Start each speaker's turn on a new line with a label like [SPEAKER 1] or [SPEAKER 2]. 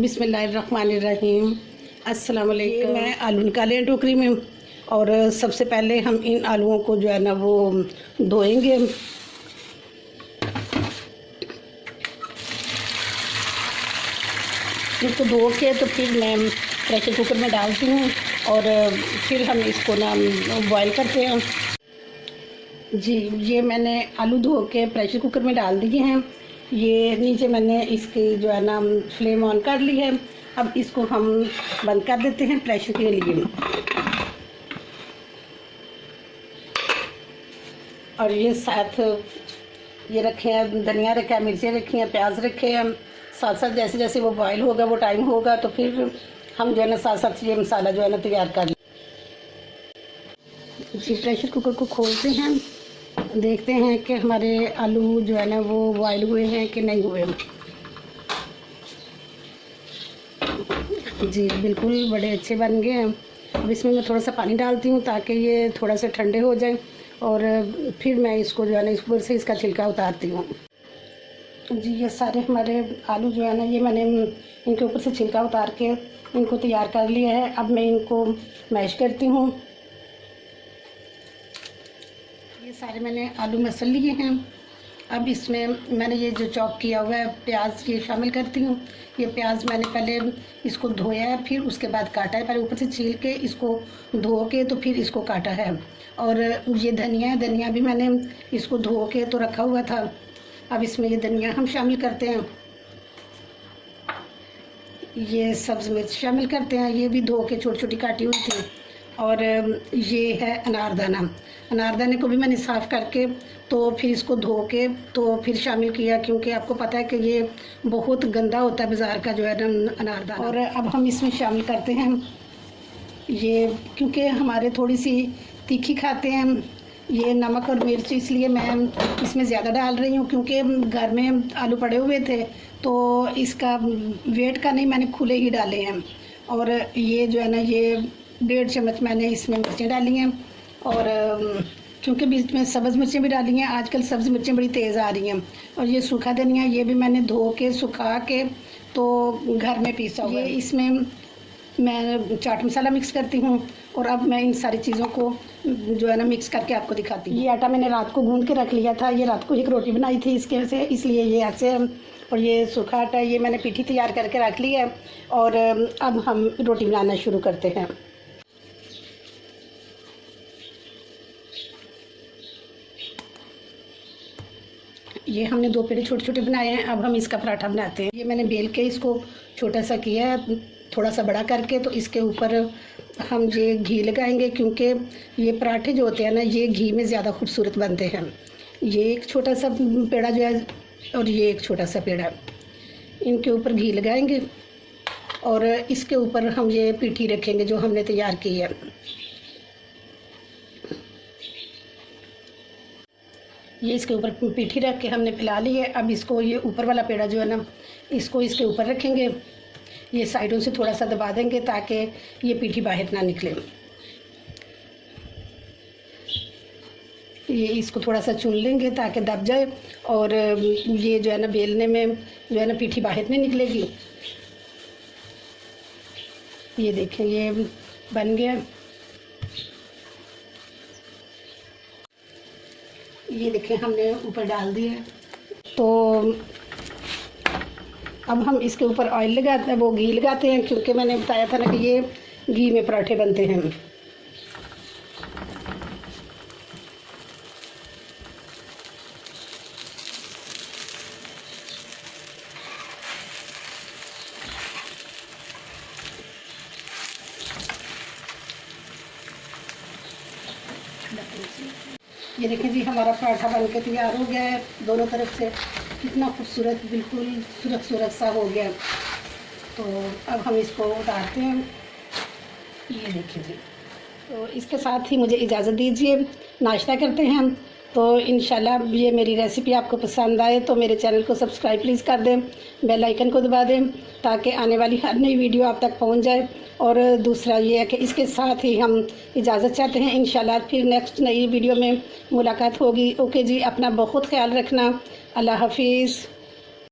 [SPEAKER 1] बिस्मिल्लाहिर्रहमानिर्रहीम। अस्सलाम वालेकुम। मैं आलू निकाले हैं टोकरी में और सबसे पहले हम इन आलूओं को जो है ना वो धोएंगे। इसको धो के तो फिर मैं प्रेशर कुकर में डालती हूँ और फिर हम इसको ना बॉईल करते हैं। जी, ये मैंने आलू धो के प्रेशर कुकर में डाल दिए हैं। ये नीचे मैंने इसकी जो है ना फ्लेम ऑन कर ली है। अब इसको हम बंद कर देते हैं प्रेशर के लिए। और ये साथ ये रखे हैं, धनिया रखा है, मिर्चें रखी हैं, प्याज रखे हैं। साथ साथ जैसे जैसे वो बॉईल होगा, वो टाइम होगा तो फिर हम जो है ना साथ साथ ये मसाला जो है ना तैयार कर लें। जी, प्रेशर कुकर को खोलते हैं, देखते हैं कि हमारे आलू जो है ना वो बॉईल हुए हैं कि नहीं हुए। जी, बिल्कुल बड़े अच्छे बन गए हैं। अब इसमें मैं थोड़ा सा पानी डालती हूँ ताकि ये थोड़ा सा ठंडे हो जाए और फिर मैं इसको जो है ना इस ऊपर से इसका छिलका उतारती हूँ। जी, ये सारे हमारे आलू जो है ना ये मैंने इनके ऊपर से छिलका उतार के इनको तैयार कर लिया है। अब मैं इनको मैश करती हूँ। ये सारे मैंने आलू मसल लिए हैं। अब इसमें मैंने ये जो चॉप किया हुआ है प्याज ये शामिल करती हूँ। ये प्याज मैंने पहले इसको धोया है, फिर उसके बाद काटा है। पहले ऊपर से छील के इसको धो के तो फिर इसको काटा है। और ये धनिया भी मैंने इसको धो के तो रखा हुआ था। अब इसमें ये धनिया हम शामिल करते हैं। ये सब्ज़ मिर्च शामिल करते हैं, ये भी धो के छोटी छोटी काटी हुई थी। और ये है अनारदाने को भी मैंने साफ़ करके तो फिर इसको धो के तो फिर शामिल किया, क्योंकि आपको पता है कि ये बहुत गंदा होता है बाज़ार का जो है ना अनारदाना। और अब हम इसमें शामिल करते हैं ये, क्योंकि हमारे थोड़ी सी तीखी खाते हैं ये नमक और मिर्च, इसलिए मैं इसमें ज़्यादा डाल रही हूँ। क्योंकि घर में आलू पड़े हुए थे तो इसका वेट का नहीं, मैंने खुले ही डाले हैं। और ये जो है ना ये 1.5 चम्मच मैंने इसमें मिर्चें डाली हैं। और क्योंकि बीच में सब्ज़ मिर्चें भी डाली हैं, आजकल सब्ज़ मिर्चें बड़ी तेज़ आ रही हैं। और ये सूखा धनिया ये भी मैंने धो के सुखा के तो घर में पीसा हुआ है। इसमें मैं चाट मसाला मिक्स करती हूँ। और अब मैं इन सारी चीज़ों को जो है ना मिक्स करके आपको दिखाती हूँ। ये आटा मैंने रात को गूंद के रख लिया था। ये रात को एक रोटी बनाई थी इसके से, इसलिए ये ऐसे। और ये सूखा आटा ये मैंने पीठी तैयार करके रख ली है। और अब हम रोटी बनाना शुरू करते हैं। ये हमने 2 पेड़े छोटे छोटे बनाए हैं। अब हम इसका पराठा बनाते हैं। ये मैंने बेल के इसको छोटा सा किया है, थोड़ा सा बड़ा करके। तो इसके ऊपर हम ये घी लगाएंगे, क्योंकि ये पराठे जो होते हैं ना ये घी में ज़्यादा खूबसूरत बनते हैं। ये एक छोटा सा पेड़ा जो है और ये एक छोटा सा पेड़ा, इनके ऊपर घी लगाएंगे और इसके ऊपर हम ये पीठी रखेंगे जो हमने तैयार की है। ये इसके ऊपर पीठी रख के हमने फैला ली है। अब इसको ये ऊपर वाला पेड़ा जो है ना इसको इसके ऊपर रखेंगे। ये साइडों से थोड़ा सा दबा देंगे ताकि ये पीठी बाहर ना निकले। ये इसको थोड़ा सा चुन लेंगे ताकि दब जाए और ये जो है ना बेलने में जो है ना पीठी बाहर नहीं निकलेगी। ये देखें ये बन गया। ये देखें हमने ऊपर डाल दिया। तो अब हम इसके ऊपर ऑयल लगाते हैं, वो घी लगाते हैं, क्योंकि मैंने बताया था ना कि ये घी में पराठे बनते हैं। ये देखें जी हमारा पराठा बन के तैयार हो गया है। दोनों तरफ से कितना खूबसूरत बिल्कुल सुरख सा हो गया। तो अब हम इसको उतारते हैं। ये देखिए जी, तो इसके साथ ही मुझे इजाज़त दीजिए, नाश्ता करते हैं हम। तो इंशाल्लाह ये मेरी रेसिपी आपको पसंद आए तो मेरे चैनल को सब्सक्राइब प्लीज़ कर दें, बेल आइकन को दबा दें ताकि आने वाली हर नई वीडियो आप तक पहुंच जाए। और दूसरा ये है कि इसके साथ ही हम इजाज़त चाहते हैं। इंशाल्लाह फिर नेक्स्ट नई वीडियो में मुलाकात होगी। ओके जी, अपना बहुत ख्याल रखना। अल्लाह हाफिज़।